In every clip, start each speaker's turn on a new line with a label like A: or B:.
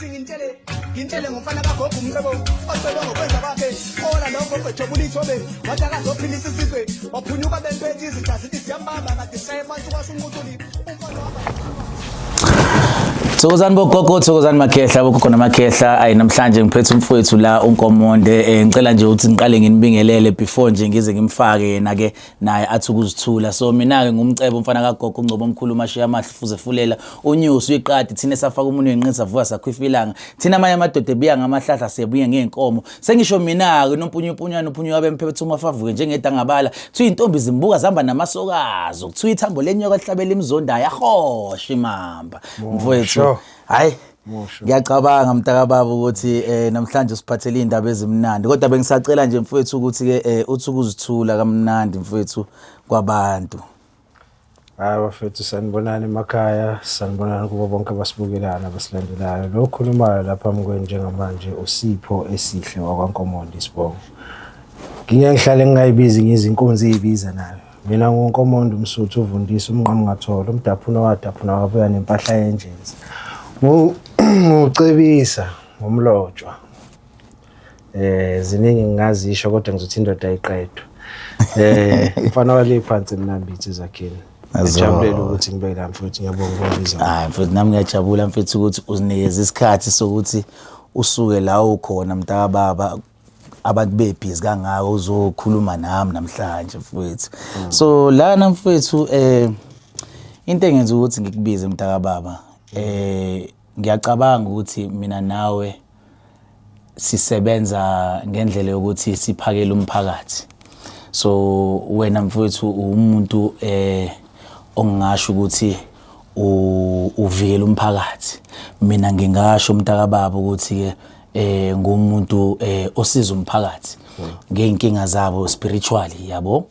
A: ngintshele ngomfana kagogo umcebo ocebe ngokwenza kwakhe ola lokho kwejobula ithobe wathi akazophilisa isizwe waphunyuka bempethe izitha zithi siyambamba kade sayebantu kwasuncutuli umfana waba
B: Thokozani bogogo, thokozani makhehla, bogogo namakhehla. Ayi namhlanje ngiphethe umfowethu la uNkomonde. Ngicela nje ukuthi ngiqale nginibingelele before nje ngize ngimfake yena ke naye athi ukuzithula. So mina ke ngumcebo umfana kagogo uNgcobo omkhulu uMashiya amahle fuze fulela unyusi uyiqadi thina safaka umuntu wenqinisa vuka sakhwifilanga. Thina amanye amadoda ebiya ngamahlahla sebuye ngeenkomo. Sengisho mina ke nompunyupunyana uphunyuka bemphethe umafavuke njengedangabala. Thi intombi zimbuka zihamba namasokazi. Kuthiwa ithambo lenyoka lihlabela imizonda yahosha imamba. Mfowethu hayi ngiyacabanga mntakababa ukuthi namhlanje siphathele indaba ezimnandi kodwa bengisacela nje mfowethu ukuthi ke uthi ukuzithula kamnandi mfowethu kwabantu.
C: Hayi bafethu sanibonani emakhaya, sanibonani kubo bonke abasibukelana abasilandelayo. Lo khulumayo lapha mkweni njengamanje uSipho esihle wakwaNkomonde isibongo. Ngiyahlala ngingayibizi ngizinkonzi ezibiza nayo. Mina nguNkomonde umsuthu uvundisa umnqamngathola umdaphuna wadaphuna wabuya nempahla yenjenzi. Ucebisa ngomlotshwa ziningi ngingazisho kodwa ngizothi indoda ayiqedwe mfana wale phansi mnambithi zakhini ngijabulele ukuthi ngibe la mfowethu ngiyabonga ukubizwa
B: hayi mfowethu nami ngiyajabula mfowethu ukuthi uzinikeze isikhathi sokuthi usuke la ukhona mntakababa abantu bebhizi kangaka uzokhuluma nami namhlanje mfowethu. So lana mfowethu into engenza ukuthi ngikubize mntakababa ngiyacabanga ukuthi mina nawe sisebenza ngendlela yokuthi siphakele umphakathi. So wena mfowethu umuntu ongasho ukuthi uvikela umphakathi. Mina ngingasho mntakababa ukuthi ke ngumuntu osiza umphakathi ngeenkinga zabo spiritually yabo.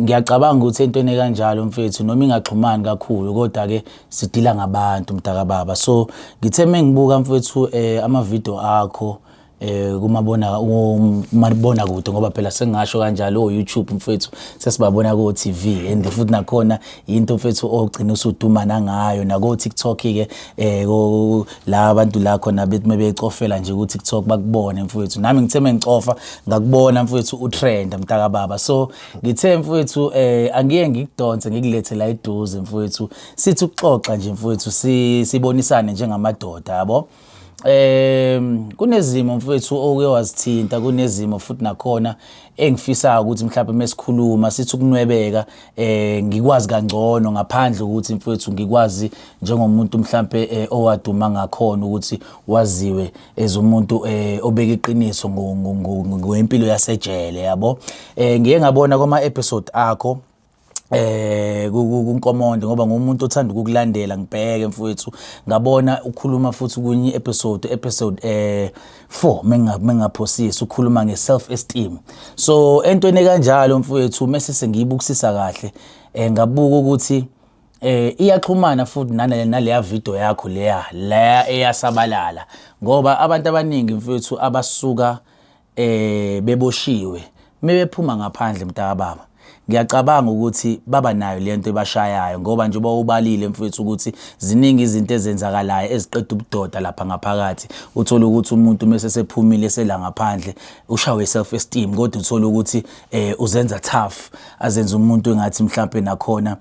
B: Ngiyacabanga ukuthi entweni kanjalo mfethu noma ingaxhumani kakhulu kodwa ke sidila ngabantu mntakababa. So ngithe mengibuka mfethu ama video akho kumabona kude ngoba phela sengasho kanjalo YouTube mfethu sesibabona ku TV and futhi nakhona into mfethu ogcina usuduma nangayo nako TikTok ke la abantu la khona bethi mebecofela nje ku TikTok bakubone mfethu. Nami ngithe mengicofa ngakubona mfethu utrend mntakababa. So ngithe mfethu angiye ngikudonse ngikulethe la eduze mfethu sithi ukuxoxa nje mfethu sibonisane njengamadoda yabo. Kunezimo mfethu oke wazithinta kunezimo futhi nakhona engifisa ukuthi mhlawumbe mesikhuluma sithi ukunwebeka ngikwazi kangcono ngaphandle ukuthi mfethu ngikwazi njengomuntu mhlawumbe owaduma ngakhona ukuthi waziwe ezomuntu obeka iqiniso ngempilo yasejele yabo. Ngiye ngabona kuma episode akho kuNkomonde ngoba ngumuntu othanda ukukulandela ngibheke mfowethu ngabona ukhuluma futhi kunye episode 4 mengaphosisi ukhuluma ngeself esteem. So entweni kanjalo mfowethu mase sengiyibukisisa kahle ngabuka ukuthi iyaxhumana futhi naleya video yakho leya eyasabalala ngoba abantu abaningi mfowethu abasuka beboshiwe mebephuma ngaphandle mntakababa. Ngiyacabanga ukuthi baba nayo lento ebashayayo ngoba nje bawubalile mfowethu ukuthi ziningi izinto ezenzakalayo eziqeda ubudoda lapha ngaphakathi. Uthola ukuthi umuntu mase sephumile sela ngaphandle ushawe self esteem kodwa uthola ukuthi uzenza tough azenza umuntu engathi mhlawumbe nakhona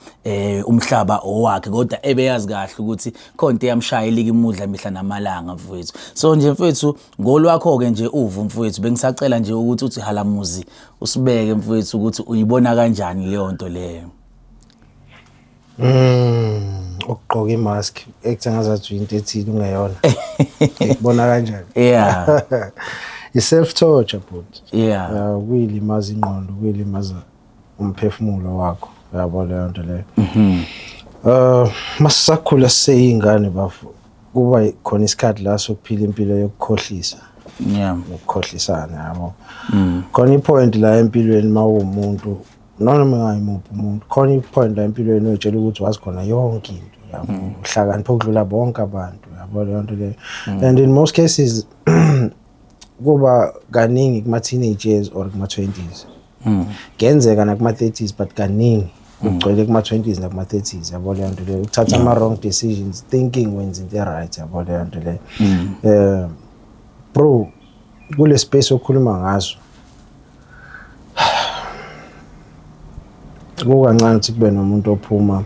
B: umhlaba owakhe kodwa ebeyazi kahle ukuthi khonto eyamshaya elika imudla mihla namalanga mfowethu. So nje mfowethu ngolwakho ke nje uvu mfowethu bengisacela nje ukuthi uthi halamuzi usibeke mfowethu ukuthi uyibona kanjani leyo nto leyo.
C: Ukugqoka imask ekuthengazathi into ethile ungeyona. Ikubona kanjani?
B: Yeah.
C: I-self torture but.
B: Yeah.
C: Kuyilimaza ingqondo, kuyilimaza umphefumulo wakho. Yabo leyo nto leyo. Masakhula seyingane bafu. Kuba khona isikhathi la sokuphila impilo yokukhohlisa.
B: Yeah.
C: Ukukhohlisana yabo. Khona ipoint la empilweni mawumuntu noma ngayimuphi umuntu khona ipoint la empilweni ojela ukuthi wazikhona yonke into yabo uhlakanipha ukudlula bonke abantu yabo leyo nto leyo. And in most cases kuba kaningi kuma teenage years or kuma 20s kenzeka na kuma 30s but kaningi ugcwele kuma-20s nakuma-30s yabo leyo nto leyo ukuthatha ama-wrong decisions thinking wenza into e-right yabo leyo nto leyo bro kule space okhuluma ngazo kukancane ukuthi kube nomuntu ophuma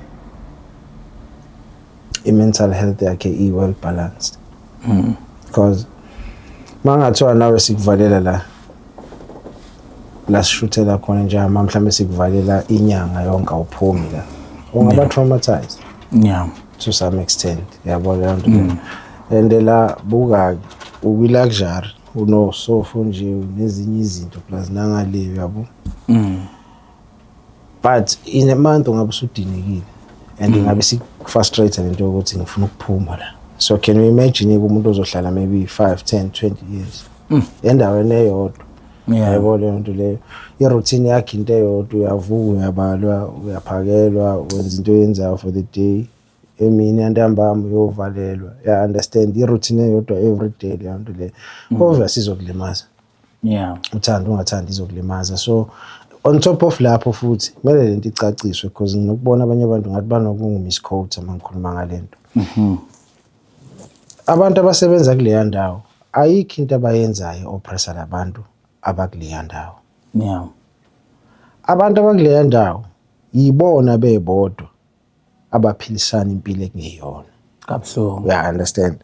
C: i-mental health yakhe i-well balanced because mangathiwa nawe sikuvalela la sishuthela khona njama mhlawumbe sikuvalela inyanga yonke awuphumi la ungaba traumatized to some extent yabo leyo nto and la buka ubi-luxury unosofa nje nezinye izinto plus nangaleyo yabo but in a month ungabe usudinekile and ingabe sikufrustrate lento yokuthi ngifuna ukuphuma la so can you imagine umuntu ozohlala maybe 5 10 20 years endaweni eyodwa yabo leyo nto leyo i-routine yakhe into eyodwa uyavuka uyabalwa uyaphakelwa wenza into oyenzayo for the day emini antambama uyovalelwa ya understand i-routine eyodwa every day leyo nto leyo obviously izokulimaza uthanda ungathanda izokulimaza so on top of lapho futhi kumele lento icaciswe because nginokubona abanye abantu ngathi banokungu-misquote uma ngikhuluma ngalento abantu abasebenza kuleya ndawo ayikho into abayenzayo oppressa labantu abakuleya ndawo abantu abakuleya ndawo yibona bebodwa abaphilisana impilo ekungeyona kabuhlungu understand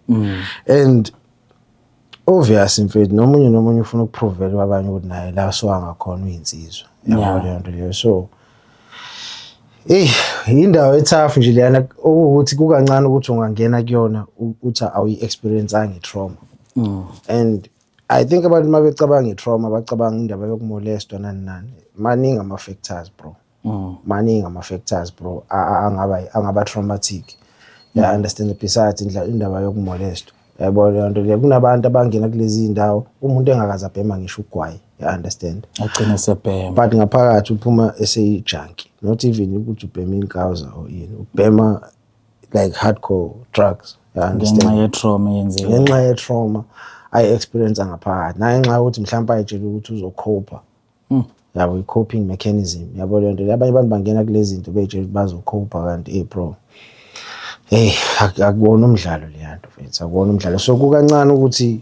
C: and obvious mfethu nomunye ufuna ukuprovela abanye ukuthi naye la so angakhona uyinsizwa yabo leyo nto leyo so indawo ethafu nje leyana ukuthi kukancane ukuthi ungangena kuyona uthi awuyi-experience nge-trauma and I think abantu mabecabanga i-trauma bacabanga indaba yokumolestwa nani maningi ama-factors bro maningi ama-factors bro angaba traumatic understand besides indaba yokumolestwa yabo leyo nto leyo kunabantu abangena kulezi indawo umuntu engakaze abhema ngisho ugwayi understand
B: agcina sebhema
C: but ngaphakathi uphuma eseyijunkie not even ukuthi ubhema inkawuza or yini ubhema like hardcore drugs understand ngenxa ye-trauma ayi-experience ngaphakathi ngenxa ukuthi mhlawumbe ayitshela ukuthi uzokhopha yabo i-coping mechanism yabo leyo nto abanye abantu bangena kulezi zinto beyitshela ukuthi bazokhopha kanti bro akubona umdlalo leyanto mfethu akubona umdlalo so kukancane ukuthi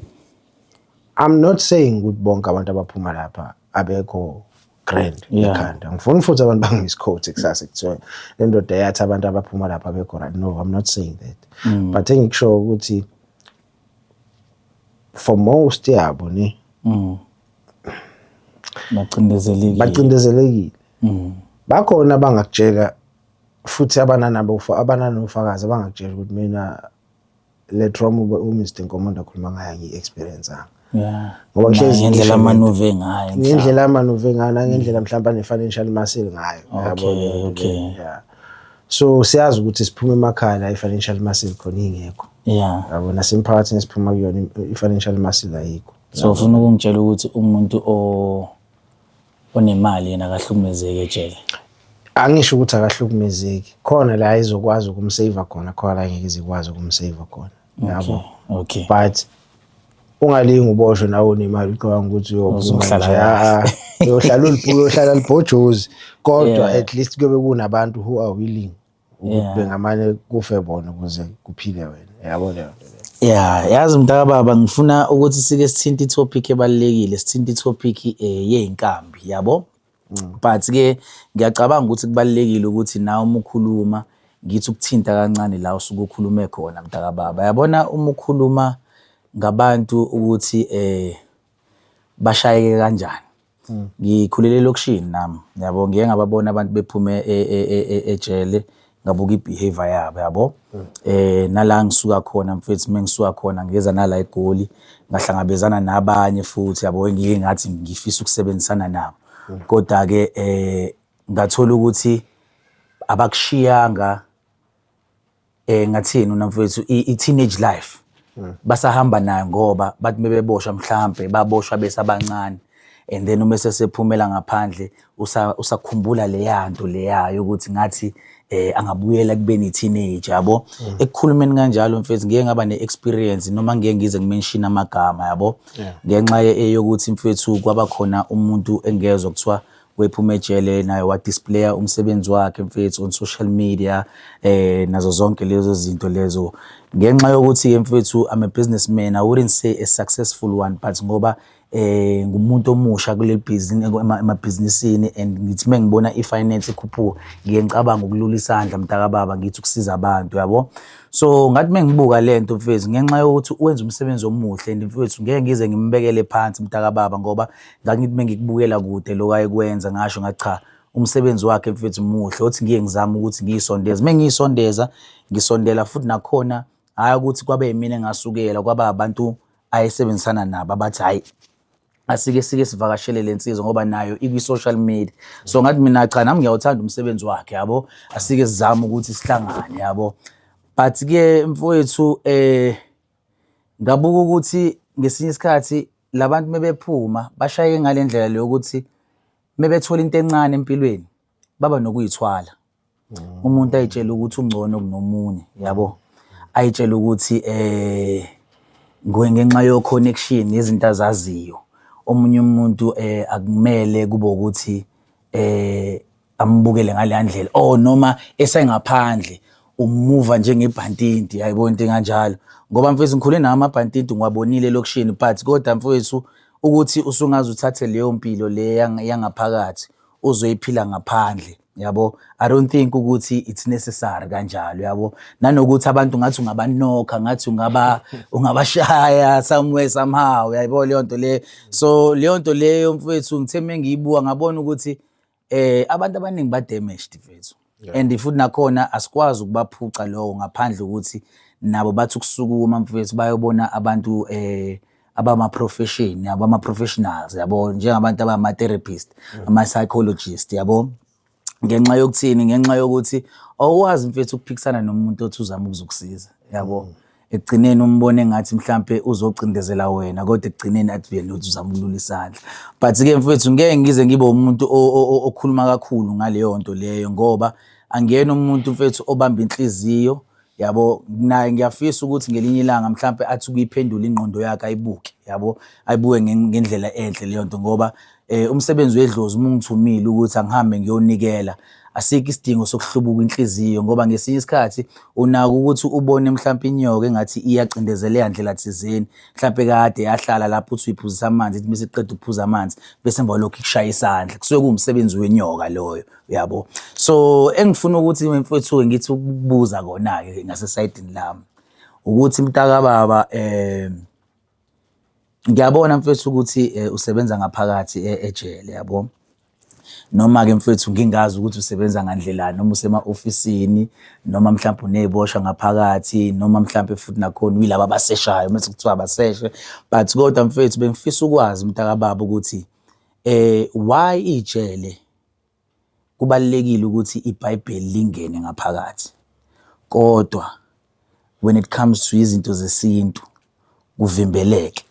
C: I'm not saying ukuthi bonke abantu abaphuma lapha abekho grand ekhanda ngifuna futhi abantu bangi-misquote kusasa kuthiwa le ndoda yathi abantu abaphuma lapha abekho right no I'm not saying that but engikusho ukuthi for most yabo ne bacindezelekile bakhona bangakutshela futhi abananofakazi abangakutshela ukuthi mina le trauma uMr Nkomondo akhuluma ngayo ngi-experience ngoba
B: ngendlela amanuve ngayo
C: ngendlela mhlawumbe ne-financial muscle ngayo yabo so siyazi ukuthi siphuma emakhaya la i-financial muscle khona ingekho yabo nasemphakathini siphuma kuyona i-financial muscle ayikho
B: so ufuna ukungitshela ukuthi umuntu onemali yena akahlukumezeke ejele
C: angisho ukuthi akahlukumezeki khona la izokwazi ukumsave khona khona la ngeke izikwazi ukumsave khona yabo but ungalingi uboshwe nawe unemali ucabanga ukuthi uyohlala libhojozi kodwa at least kube kunabantu who are willing ukuthi bengamane kufe bona ukuze kuphile wena yabo leyo
B: yazi mntakababa ngifuna ukuthi sike sithinta itopic ebalekile sithinta itopic yeinkambi yabo but ke ngiyacabanga ukuthi kubalekile ukuthi nawe uma ukhuluma ngithi ukuthinta kancane la usuke ukhulume khona mntakababa yabona uma ukhuluma ngabantu ukuthi bashayeke kanjani ngikhulele lokishini nami yabo ngeke ngababona abantu bephume ejele ngabuka ibehavior yabo yabo nala ngisuka khona mfethu mengisuka khona ngeza nala eGoli ngahlangabezana nabanye futhi yabo ngike ngathi ngifisa ukusebenzisana nabo kodwa ke ngathola ukuthi abakushiyanga ngathini unamfethu i-teenage life basahamba nayo ngoba bathi bebeboshwa mhlambe baboshwa besabancane and then uma sesephumela ngaphandle usakhumbula leyanto leyayo ukuthi ngathi angabuyela kubeni teenage yabo ekukhulumeni kanjalo mfethu ngeke ngaba neexperience noma ngeke ngize ngimention amagama yabo ngenxa yokuthi mfethu kwaba khona umuntu engezwe kuthiwa wephuma ejele naye wadisplaya umsebenzi wakhe mfethu on social media nazo zonke lezo zinto lezo. Ngenxa yokuthi mfethu I'm a businessman, I wouldn't say a successful one, but ngoba ngumuntu omusha kuleli business emabhizinisini, and ngithi mengibona ifinance ikhuphuka ngiye ngicabanga ukulula isandla mntaka baba ngithi ukusiza abantu yabo. So ngathi mengibuka lento mfethu ngenxa yokuthi wenza umsebenzi omuhle, and mfethu ngeke ngize ngimbekele phansi mntaka baba ngoba ngakithi mengikubukela kude lo ayekwenza ngasho ngacha umsebenzi wakhe mfethu muhle, othi ngiye ngizama ukuthi ngiyisondeze. Mengiyisondeza ngisondela futhi nakhona hayi ukuthi kwabe yimina engasukela, kwaba abantu ayesebenzisana nabo abathi hayi asike sivakashele lensizwa ngoba nayo ikwi-social media. So ngathi mina cha nami ngiyawuthanda umsebenzi wakhe yabo, asike sizama ukuthi sihlangane yabo. But ke mfowethu ngabuka ukuthi ngesinye isikhathi labantu mebephuma bashaye ngalendlela leyo ukuthi mebethola into encane empilweni baba nokuyithwala. Umuntu ayitshela ukuthi ungcono kunomunye yabo, ayitshela ukuthi ngenxa yo connection yezinto azaziyo omunye umuntu akumele kube ukuthi ambukele ngale ndlela noma esengaphandle umuva njengebhantinti, yayibona into kanjalo. Ngoba mfethu ngikhule nawo amabhantinti ngiwabonile lokushini, but kodwa mfethu ukuthi usungaze uthathe leyo mpilo le yangaphakathi uzoyiphila ngaphandle yabo, I don't think ukuthi it's necessary kanjalo yabo. Nanokuthi abantu ngathi ungabanokha, ngathi ungabashaya somewhere somehow, yayibona leyo nto le. So leyo nto leyo mfethu ngithe mengiyibuka ngabona ukuthi abantu abaningi ba damaged mfethu, and futhi nakhona asikwazi ukubaphuca lowo ngaphandle ukuthi nabo bathi ukusukuma mfethu bayobona abantu abama-profession yabo, ama-professionals yabo, njengabantu abama-therapist, ama-psychologist yabo. Ngenxa yokuthini? Ngenxa yokuthi awukwazi mfethu ukuphikisana nomuntu othi uzama ukuzokusiza yabo. Ekugcineni umbone ngathi mhlambe uzocindezela wena, kodwa ekugcineni athi yena uthi uzama ukulula isandla. But ke mfethu ngeke ngize ngibe umuntu okhuluma kakhulu ngaleyo nto leyo ngoba angiyena umuntu mfethu obamba inhliziyo yabo. Naye ngiyafisa ukuthi ngelinye ilanga mhlambe athi ukuyiphendula ingqondo yakhe ayibuke yabo, ayibuke ngendlela enhle leyo nto ngoba umsebenzi wedlozi uma ngithumile ukuthi angihambe ngiyonikela, asikho isidingo sokuhlubuka inhliziyo ngoba ngesinye isikhathi unako ukuthi ubone mhlambe inyoka engathi iyacindezela ndlela thizeni, mhlambe kade yahlala lapho uthi uyiphuzisa amanzi, ithi bese iqeda ukuphuza amanzi bese emva lokho ikushaya isandla, kusuke kuwumsebenzi wenyoka loyo yabo. So engifuna ukuthi mfethu ngithi ukubuza kona ke ngasesayidini lami ukuthi mntaka baba ngiyabona mfethu ukuthi usebenza ngaphakathi ejele yabo, noma ke mfethu ngingazi ukuthi usebenza ngandlelani, noma usema-ofisini noma mhlawumbe unezibosha ngaphakathi noma mhlawumbe futhi nakhona uyilaba abaseshayo mase kuthiwa abaseshe. But kodwa mfethu bengifisa ukwazi mntaka baba ukuthi why ijele kubalekile ukuthi iBhayibheli lingene ngaphakathi, kodwa when it comes to izinto zesintu kuvimbeleke.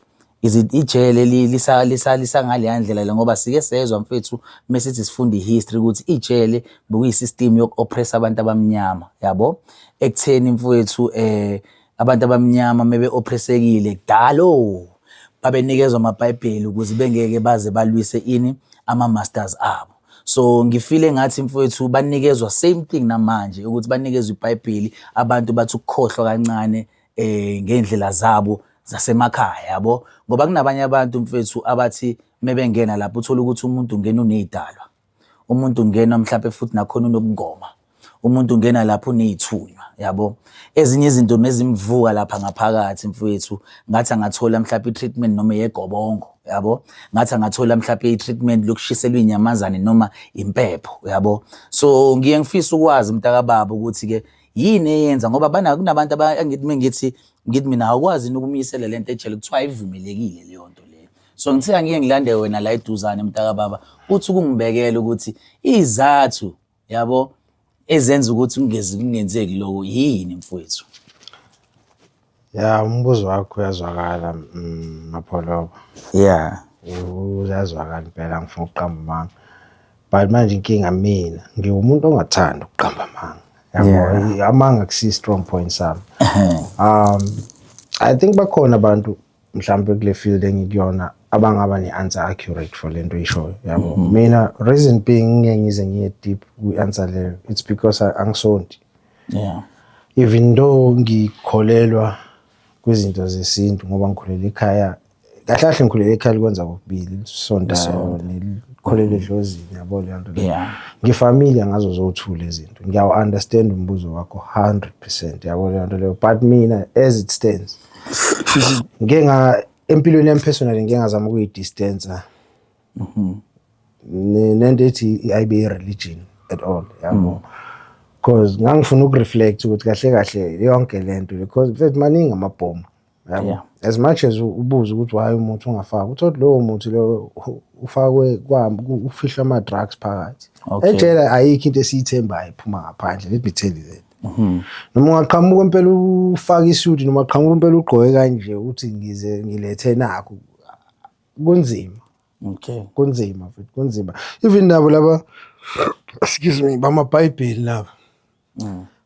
B: Ijele lisa ngale ndlela le ngoba sike sezwe mfethu mesithi sifunda ihistory ukuthi ijele bekuyisystem yoku-oppress abantu abamnyama yabo. Ekutheni mfethu abantu abamnyama mebe oppressekile kudalo babenikezwa amaBhayibheli ukuze bengeke baze balwise ini ama-masters abo. So ngifile ngathi mfethu banikezwa same thing namanje ukuthi banikezwe iBhayibheli, abantu bathi ukukhohlwa kancane ngendlela zabo zasemakhaya yabo. Ngoba kunabanye abantu mfethu abathi mebengena lapho uthola ukuthi umuntu ungena unezidalwa, umuntu ungena mhlawumbe futhi nakhona unobungoma, umuntu ungena lapho unezithunywa yabo. Ezinye izinto mezimvuka lapha ngaphakathi mfethu ngathi angathola mhlawumbe i-treatment noma yegobongo yabo, ngathi angathola mhlawumbe i-treatment lokushiselwa inyamazane noma impepho yabo. So ngiye ngifisa ukwazi mntaka baba ukuthi ke yini eyenza ngoba kunabantu angithi mina awukwazi ukumyisela lento ejele kuthiwa ayivumelekile leyo nto leyo. So ngithe ngiye ngilande wena la eduzane mntaka baba uthi ukungibekela ukuthi izathu yabo ezenza ukuthi kungenzeki lokho yini mfowethu.
C: Ya umbuzo wakho uyazwakala Mapholo.
B: Yeah.
C: Uyazwakala impela, ngifuna ukuqamba amanga. But manje inkinga mina ngiwumuntu ongathanda ukuqamba amanga. Yabo amanga kusi strong point sami. I think bakhona abantu mhlambe kule field engikuyona abangaba ne-answer accurate for lento oyishoyo yabo. Mina reason being ngeke ngize ngiye deep ku-answer leyo, it's because angisondi.
B: Yeah.
C: Even though ngikholelwa kwizinto zesintu ngoba ngikhulela ekhaya, kahle kahle ngikhulela ekhaya likwenza kokubili, isontayo nelikholelwa edlozini yabo leyo nto.
B: Yeah.
C: Ngifamily ngazo zothula izinto. Ngiyawu-understand umbuzo wakho 100% yabo leyo nto leyo, but mina as it stands empilweni yami personally ngeke ngazama ukuyi-distance nento ethi ayibe religion at all yabo. Because ngangifuna ukureflect ukuthi kahle kahle yonke lento, because mfethu maningi amabhomu yabo.
B: Yeah.
C: As much as ubuza ukuthi why umuntu ungafaka, uthi lowo muntu lo ufakwe ufihla ama-drugs phakathi. Ejele ayikho into esiyithembayo iphuma ngaphandle, let me tell you that. Noma ungaqhamuka impela ufaka isuit, noma aqhamuka impela ugqoke kanje uthi ngize ngilethe nakho, kunzima.
B: Okay.
C: Kunzima futhi kunzima. Even nabo laba, excuse me, bamaBhayibheli laba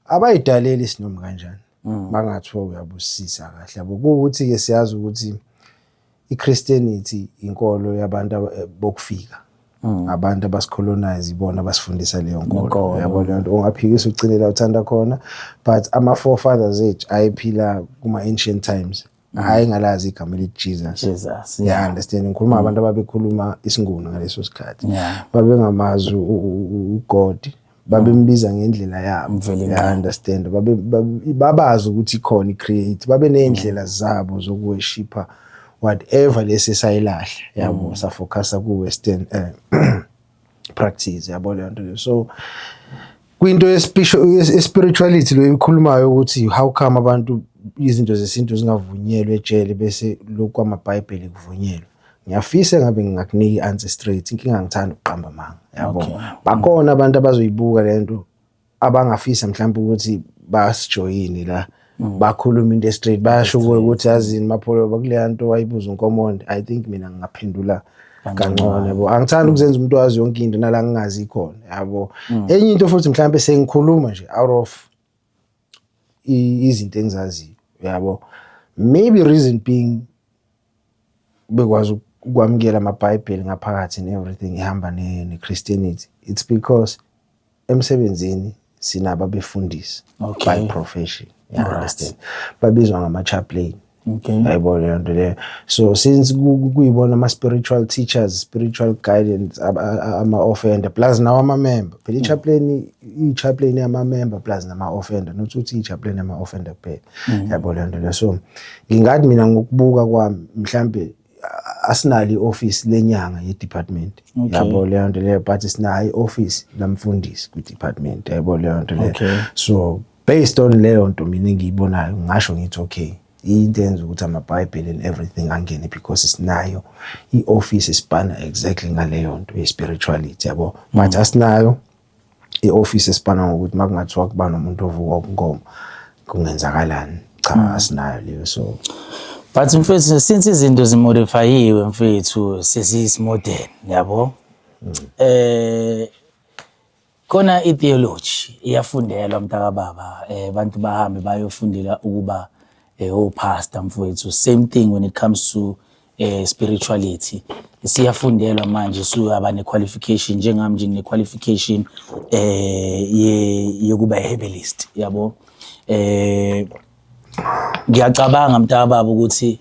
C: abayidaleli isinoma kanjani bangathiwa uyabusisa kahle yabo. Kuwukuthi ke siyazi ukuthi iChristianity inkolo yabantu bokufika, abantu abasicolonize ibona basifundisa leyo nkolo yabo. Leyo nto ungaphikisa ucinela uthanda khona, but ama-forefathers ethu ayephila kuma-ancient times, hayi ngalazi igama elithi Jesus. Yeah, understand. Ngikhuluma abantu ababekhuluma isiNguni ngaleso sikhathi, babengamazi uGod, babembiza ngendlela yabo. Yeah, understand. Babazi ukuthi khona i-create, babe nendlela zabo zokuworshipa whatever lesi sayilahla yabo, safocusa ku-western practice yabo leyo nto. So kwinto ye-spirituality lo ikhulumayo ukuthi how come abantu izinto zesintu zingavunyelwe ejele bese lokhu kwamaBhayibheli kuvunyelwe. Ngiyafisa ngabe ngingakunika i-answer straight, inkinga ngithanda ukuqamba amanga yabo. Bakhona abantu abazoyibuka lento abangafisa mhlawumbe ukuthi basijoyine la bakhuluma into straight, bayasho ukuthi yazini mapholo bakuleya nto wayibuza uNkomondi. I think mina ngingaphendula kangcono yabo. Angithandi ukuzenza umuntu wazi yonke into nala ngingazi ikhona yabo. Enye into futhi mhlawumbe sengikhuluma nje out of izinto engizaziyo yabo, maybe reason being bekwazi ukwamukela amaBhayibheli ngaphakathi and everything ihamba ne-Christianity, it's because emsebenzini sinabo abefundisi by profession. You understand? Babizwa ngama-chaplain. Yabo leyo nto leyo. So since kuyibona ama-spiritual teachers, spiritual guidance, ama-offender plus nawo ama-member, phela i-chaplain yama-member plus nama-offender, not ukuthi i-chaplain yama-offender kuphela. Yabo leyo nto leyo. So ngingathi mina ngokubuka kwami mhlambe asinali i-office lenyanga ye-department yabo leyo nto leyo, but sinayo i-office lamfundisi kwi-department yabo leyo nto leyo. So based on leyo nto mina engiyibonayo ngisho ngithi okay, into enza ukuthi amaBhayibheli and everything angene because sinayo i-office esipana exactly ngaleyo nto ye-spirituality yabo. But asinayo i-office esipana ngokuthi makungathiwa kuba nomuntu ovuka ukungoma kungenzakalani, cha asinayo leyo. So
B: but mfethu since izinto zimodifayiwe mfethu sesiyisimodern yabo, khona i-theology iyafundelwa mntakababa, abantu bahambe bayofundela ukuba opastor mfethu. Same thing when it comes to spirituality, siyafundelwa manje, suyaba ne-qualification njengami nje ne-qualification yokuba herbalist yabo. Ngiyacabanga mntakababa ukuthi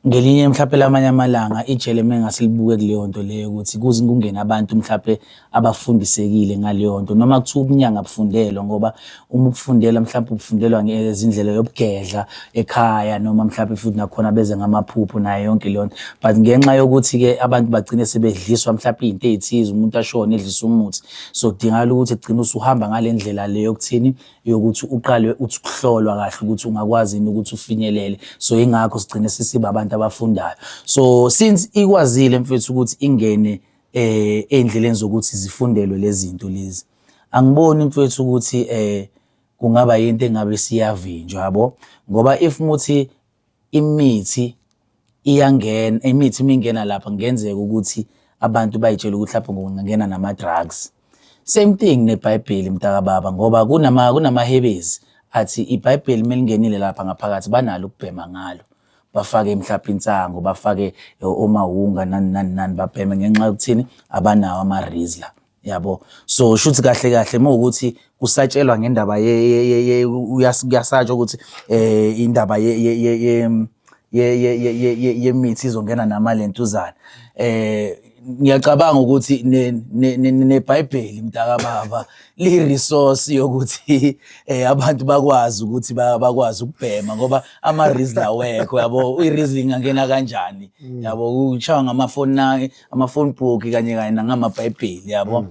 B: ngelinye mhlawumbe lamanye amalanga ijele mengasilibuke kuleyo nto leyo ukuthi kuze kungena abantu mhlawumbe abafundisekile ngaleyo nto, noma kuthiwa ubunyanga bufundelwa, ngoba uma ukufundela mhlawumbe ubufundelwa ngezindlela yobugedla ekhaya, noma mhlawumbe futhi nakhona beze ngamaphupho nayo yonke leyo nto. But ngenxa yokuthi ke abantu bagcine sebedliswa mhlawumbe izinto ezithize, umuntu ashone edlisa umuthi, so kudingakala ukuthi egcine usuhamba ngale ndlela leyo yokuthini, yokuthi uqale uthi ukuhlolwa kahle ukuthi ungakwazi ukuthi ufinyelele. So ingakho sigcine sisiba abantu abafundayo. So since ikwazile mfethu ukuthi ingene endleleni zokuthi zifundelwe lezi zinto lezi, angiboni mfethu ukuthi kungaba yinto engabe siyavinjwa yabo, ngoba if muthi imithi iyangena, imithi mingena lapha ngenzeka ukuthi abantu bayitshela ukuthi lapho ngingena nama-drugs. Same thing neBhayibheli mntakababa, ngoba kunamahebezi athi iBhayibheli melingenile lapha ngaphakathi banalo ukubhema ngalo, bafake mhlawumbe insango bafake omahunga nani babheme ngenxa yokuthini abanawo ama-Rizla yabo. So shuthi kahle kahle mawukuthi kusatshelwa ngendaba kuyasatshwa ukuthi indaba yemithi izongena namalentuzana. Ngiyacabanga ukuthi neBhayibheli mntakababa li-resource yokuthi abantu bakwazi ukuthi bakwazi ukubhema ngoba ama-Rizla awekho yabo. I-Rizla ingangena kanjani yabo, kushaywa amafoni book kanye nangamaBhayibheli yabo.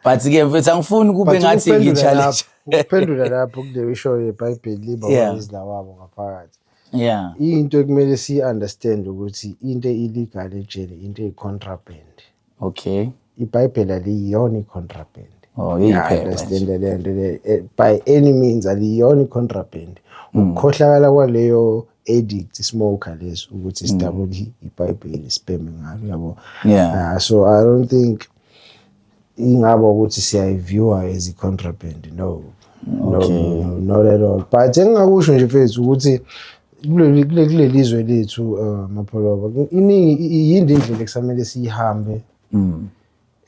B: But-ke mfethu angifuni kube ngathi ngi-challenge.
C: Ukuphendula lapho kuleyo isho yeBhayibheli liba ama-Rizla wabo ngaphakathi.
B: Yeah.
C: Into ekumele si-understand ukuthi into illegal ejele into eyi-contraband.
B: Okay.
C: IBhayibheli aliyona i-contraband.
B: Oh,
C: understand le nto le by any means aliyona i-contraband. Ukukhohlakala kwaleyo edict smoker leso ukuthi sidabule iBhayibheli sibheme ngalo yabo.
B: Yeah.
C: So I don't think ingaba ukuthi siyayiviewa as i-contraband. No.
B: Okay.
C: No, not at all. But engakusho nje mfethu ukuthi kule lizwe lethu mapholoba iningi yindi indlela ekusamele siyihambe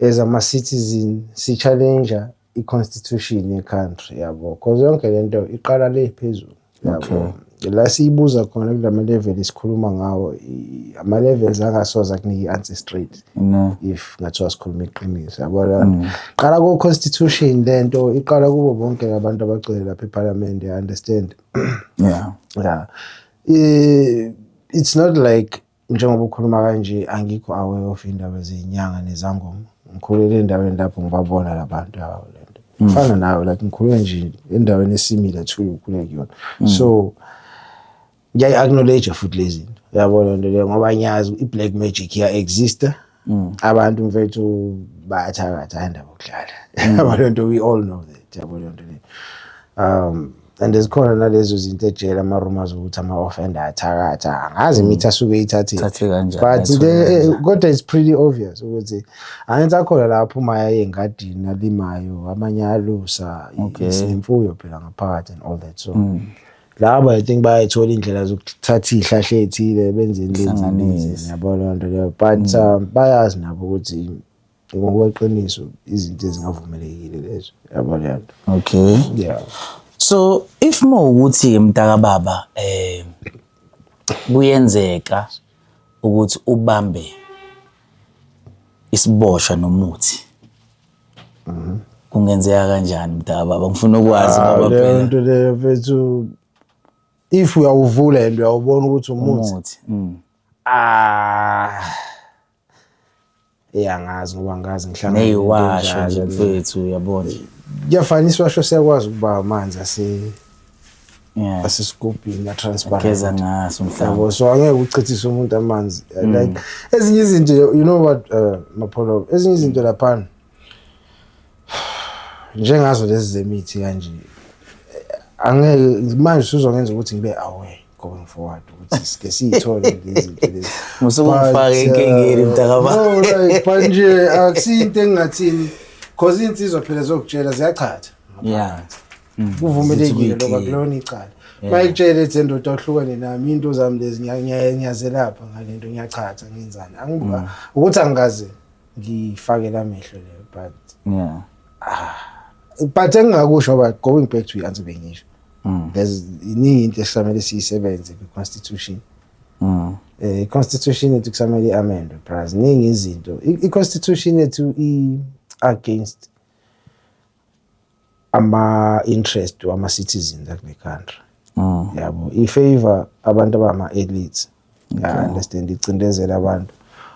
C: as ama-citizen si-challenge i-constitution ye-country yabo, because yonke lento iqala le phezulu yabo. La siyibuza khona kulama-level esikhuluma ngawo ama-levels angasoze akunika i-answer straight if ngathiwa sikhuluma iqiniso yabo. Qala ku-constitution lento iqala kubo bonke abantu abagcwele lapha eParliament, I understand. Yeah. It's not like njengoba ukhuluma kanje angikho aware of indaba zenyanga nezangoma. Ngikhulele endaweni lapho ngibabona labantu labo lento. Kufana nawe like ngikhuluma nje endaweni esimile to ukhuleka kuyona. So acknowledge futhi lezi zinto yabona nto le ngoba ngiyazi i-black magic ya exista. Abantu mfethu bayathanda ukudlala yabona nto, we all know that yabona nto le. And there's khona nalezo zinto ejele ama-rumors ukuthi ama-offender athakatha angazi imithi asuke ithathe but kodwa it's pretty obvious ukuthi angithi akhona lapho uma engadini alimayo amanye alusa isimfuyo phela ngaphakathi and all that. So laba I think bayayithola indlela zokuthatha ihlahla ezithile benzeni lezi yabona nto leyo, but bayazi nabo ukuthi ngokweqiniso izinto ezingavumelekile lezo yabona.
B: Okay.
C: Yeah.
B: So if mawukuthi mntakababa kuyenzeka ukuthi ubambe isiboshwa nomuthi, kungenzeka kanjani mntakababa? Ngifuna ukwazi ngoba phela
C: lento le mfethu if uyawuvula and uyawubona ukuthi umuthi angazi ngoba ngazi ngihlangana
B: neyiwasho nje mfethu uyabona.
C: Kuyafana isiwasho siyakwazi ukuba amanzi asescooping na transparent
B: keza ngaso mhlawumbe.
C: So angeke uchithise umuntu amanzi like ezinye izinto, you know what mapholo, ezinye izinto lapha njengazo lezi zemithi kanje angeke manje usuzongenza ukuthi ngibe aware going forward ukuthi sike siyithole lezi zinto lezi.
B: Musukufaka enkingeni mntakababa.
C: No like manje akusinto engathini because insizwa phela zokutshela ziyachatha.
B: Yeah.
C: Kuvumelekile lokho kulona icala. Bayitshela ethi ndoda ohlukane nami into zami lezi ngiyazelapha ngalento ngiyachatha ngenzani. Angibuka ukuthi angaze ngifake lamehlo leyo but engakusho about going back to answer bengisho. There's iningi into esamele siyisebenze kwi-constitution. I-constitution yethu kusamele amendwe plus ningi izinto. I-constitution yethu against ama-interest wama-citizens akule country. Yabo i-favor abantu abama-elites. I understand icindezela abantu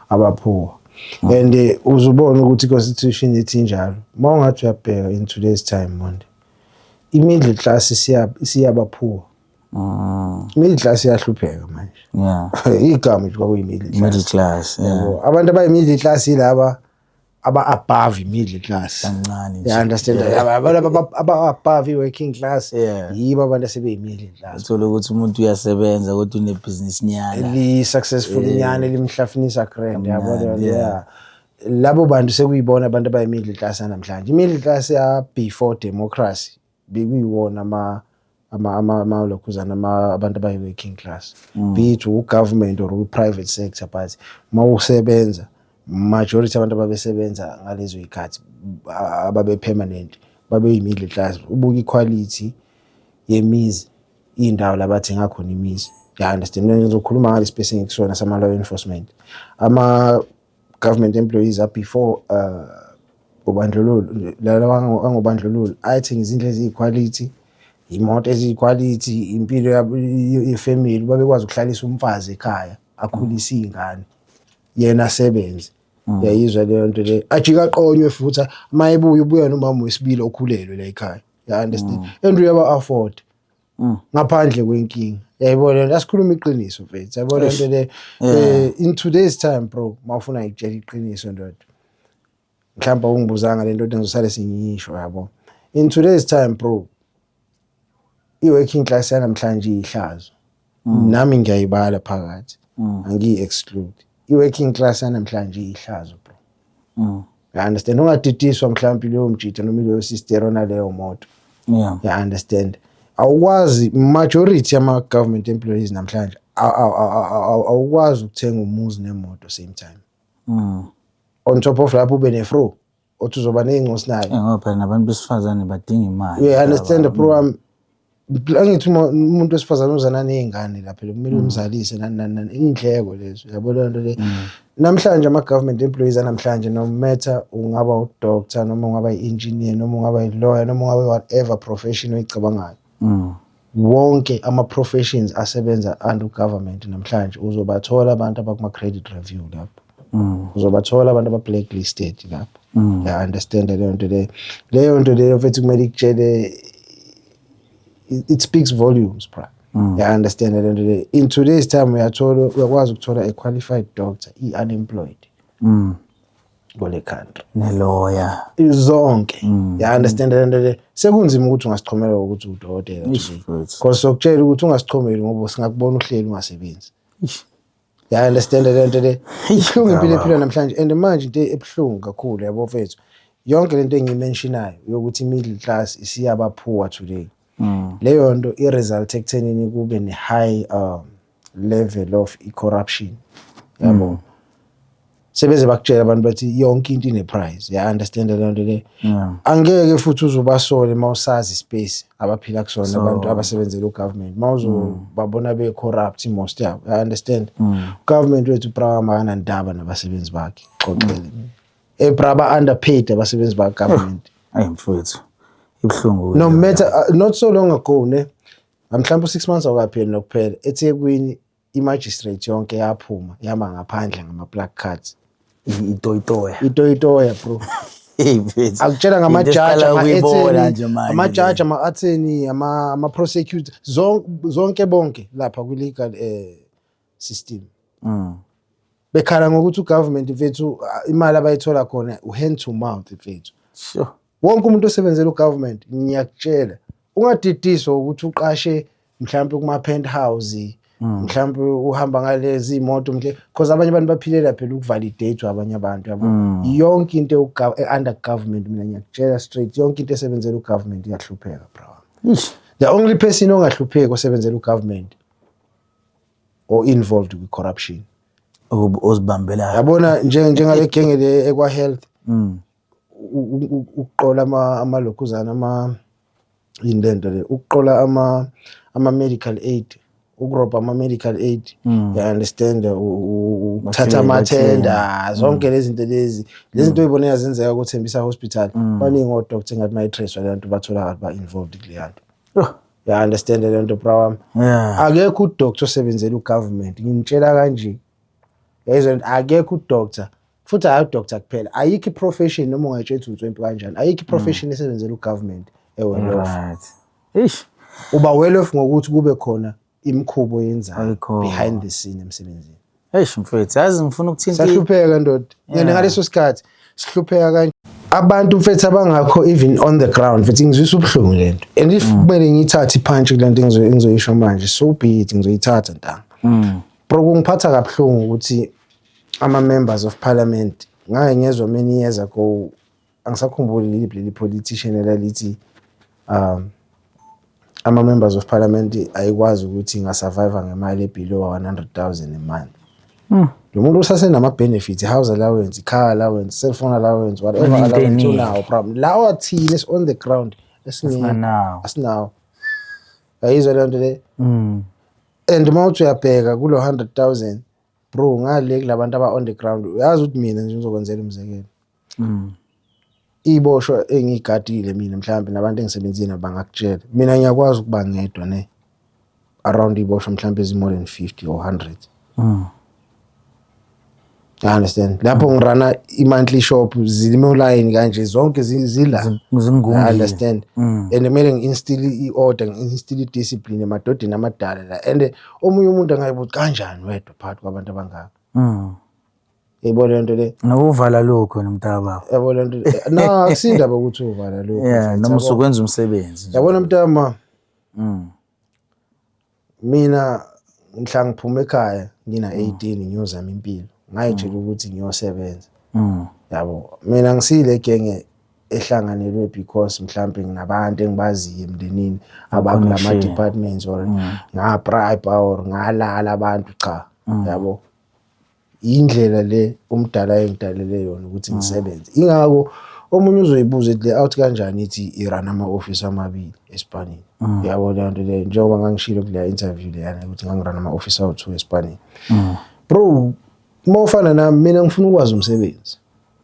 C: abaphuwa. And uzubona ukuthi i-constitution yethi injalo. Uma ungathi uyabheka in today's time Monday, i-middle class siyabaphuwa. Middle class iyahlupheka manje. Igama nje kwakuyi-middle class. Abantu abayi-middle class yilaba aba-above middle class. You understand? Aba-above i-working class yibo abantu asebeyi-middle class.
B: Uthola ukuthi umuntu uyasebenza kodwa unebhizinisi nyana
C: li-successful nyana limhlafunisa grand yabona. Labo bantu sekuyibona abantu abayi-middle class namhlanje. I-middle class ya before democracy bekuyiwona lokhuzana abantu abayi-working class, be it u-government or u-private sector, but mawusebenza majority abantu ababesebenza ngalezo yikhathi ababe-permanent babeyi-middle class. Ubuka equality yemizi, indawo labathenga khona imizi. Ya understand, ngizokhuluma ngale space engikusona sama-law enforcement. Ama-government employees are before ubandlululo, laba angobandlululo ayethenga izindlu eziyi-quality, imoto eziyi-quality, impilo yabo yefamily, babekwazi ukuhlalisa umfazi ekhaya akhulise iy'ngane yena asebenze. Yayizwa leyo nto le, ajika aqonywe futhi mayebuya ubuya nomama wesibili okhulelwe la ekhaya. Ya understand, and uyaba-afford ngaphandle kwenkinga. Yayibona nto, asikhuluma iqiniso mfethu. Yayibona nto le, in today's time bro, mawufuna ngikutshela iqiniso ndoda, mhlawumbe ungibuzanga le nto ngizosale sengiyisho yabo. In today's time bro, i-working class yanamhlanje iyihlazo, nami ngiyayibala phakathi, angiyi-exclude. I-working class yanamhlanje iyihlazo bro. Ya understand, ungadidiswa mhlawumbe leyo mjito noma leyo sister ona leyo moto. Ya understand, awukwazi majority ama-government employees namhlanje awukwazi ukuthenga umuzi nemoto same time. On top of lapho ube ne-fro othi uzoba ney'ncosi nayo.
B: Ngoba nabantu besifazane badinga imali.
C: You understand the program. Angithi umuntu wesifazane uzana ney'ngane lapha kumele umzalise nani iy'ndleko lezo. Yabona lento le. Namhlanje ama-government employees anamhlanje, no matter ungaba u-doctor noma ungaba i-engineer noma ungaba i-lawyer noma ungaba whatever profession oyicabangayo, wonke ama-professions asebenza under government namhlanje uzobathola abantu abakuma-credit review lapho, uzobathola abantu aba-blacklisted lapho. Ya understand leyo nto leyo. Leyo nto leyo mfethu kumele ikutshele, it speaks volumes bro. Ya understand leyo nto leyo. In today's time uyakwazi ukuthola a qualified doctor i-unemployed kule country,
B: ne-lawyer
C: zonke. Ya understand leyo nto leyo. Sekunzima ukuthi ungasichomela ukuthi udokotela because sokutshela ukuthi ungasichomeli ngoba singakubona uhleli ungasebenzi. Ya understand leyo nto leyo. Ibuhlungu impilo ephila namhlanje, and manje into ebuhlungu kakhulu yabo mfethu, yonke lento engimentionayo yokuthi middle class isiyaba poor today, leyo nto i-result ekuthenini kube ne-high level of corruption. Yabo, sebeze bakutshela abantu bathi yonke into ine-price. Ya understand leyo nto leyo. Angeke futhi uzobasole mawusazi space abaphila kusona abantu abasebenzela u-government, mawuzobabona be-corrupt most yabo. Ya understand, government wethu brama akanandaba nabasebenzi bakhe, xoxele braba underpaid abasebenzi ba-government.
B: Hayi mfowethu, ibuhlungu.
C: No matter not so long ago ne, mhlawumbe 6 months awukapheli nokuphela, eThekwini i-magistrate yonke yaphuma yama ngaphandle ngama-black cards. Itoyitoya bro. Akutshela ngama-judge, ama-judge, ama-attorney, ama-prosecutor, zonke bonke lapha kwi-legal system. Bekhala ngokuthi u-government mfethu imali abayithola khona u-hand to mouth mfethu.
B: Sure.
C: Wonke umuntu osebenzela u-government ngiyakutshela ungadidiswa ukuthi uqashe mhlawumbe kuma-penthouse, mhlawumbe uhamba ngalezi imoto because abanye abantu baphilela phela ukuvalidate abanye abantu yabo. Yonke into under government, mina ngiyakutshela straight, yonke into esebenzela u-government iyahlupheka bro. The only person ongahlupheki osebenzela u-government or involved with corruption
B: ozibambela.
C: Yabona njengale genge le ekwa-health, ukuqola amalokhuzana indento le, ukuqola ama-medical aid, ukurobha ama-medical aid. Ya understand, uthatha amathenda, zonke lezi zinto lezi oyibona zenzeka kuThembisa Hospital, baningi odokotela ngathi mayitrace le nto bathola ba-involved kule nto. Ya understand le nto bro. Akekho udoktor osebenzela u-government, ngintshela kanje. Yayizwa, akekho udoktor futhi hayi udoktor kuphela, ayikho i-profession noma ungayitshela ukuthi uthwempi kanjani, ayikho i-profession esebenzela u-government well off. Uba well off ngokuthi kube khona imikhubo yenzayo behind the scene emsebenzini.
B: Mfethu, yazi ngifuna ukuthinta.
C: Sahlupheka ndoda. Ngaleso sikhathi sihlupheka kanje. Abantu mfethu abangakho even on the ground mfethu ngizwisa ubuhlungu lento. And if kumele ngiyithathe ipunch kule nto engizoyisho manje, so be it, ngizoyithatha ntanga. Bro, kungiphatha kabuhlungu ukuthi ama-members of parliament, ngake ngezwa many years ago, angisakhumbuli leli politician elalithi ama-members of parliament ayikwazi ukuthi ingasurvive ngemali below 100,000 a month. Lo muntu usasenama-benefits, house allowance, car allowance, cell phone allowance, whatever allowance unawo problem. Lawa thina on the ground asinawo. Yayizwa le nto le? And uma uthi uyabheka kulo 100,000 bro ngale kulabantu aba-on the ground uyazi ukuthi mina nje ngizokwenzela umzekelo. Iboshwa engiyigadile mina mhlawumbe nabantu engisebenzile bangakutshela. Mina ngiyakwazi ukuba ngedwa ne around iboshwa mhlawumbe more than 50 or 100. I understand. Lapho ngirana i-monthly shop zilimo line kanje zonke zila. I understand. And kumele ngi-instill i-order, ngi-instill i-discipline emadodeni amadala la. And omunye umuntu angayibuthi kanjani wedwa phakathi kwabantu abangaka. Yabona lento le.
B: Nokuvala lokho nomntaba.
C: Yabona lento le. Na akusindaba ukuthi uvala lokho.
B: Yeah, noma usukwenza umsebenzi.
C: Yabona mntama. Mina ngihla ngiphuma ekhaya ngina 18 ngiyozama impilo. Ngayitshela ukuthi ngiyosebenza. Yabo. Mina ngisile genge ehlanganelwe because mhlawumbe nginabantu engibaziyo emndenini abakulama departments or ngabribe or ngalala abantu cha. Yabo. Indlela le umdala engidalele yona ukuthi ngisebenze. Ingako omunye uzoyibuza ethi le out kanjani ithi irun ama-office amabili eSpanini. Yabona lento le njengoba ngangishilo kule interview leyana ukuthi ngangirun ama-office awu-2 eSpanini. Bro, mawufana nami mina ngifuna ukwazi umsebenzi.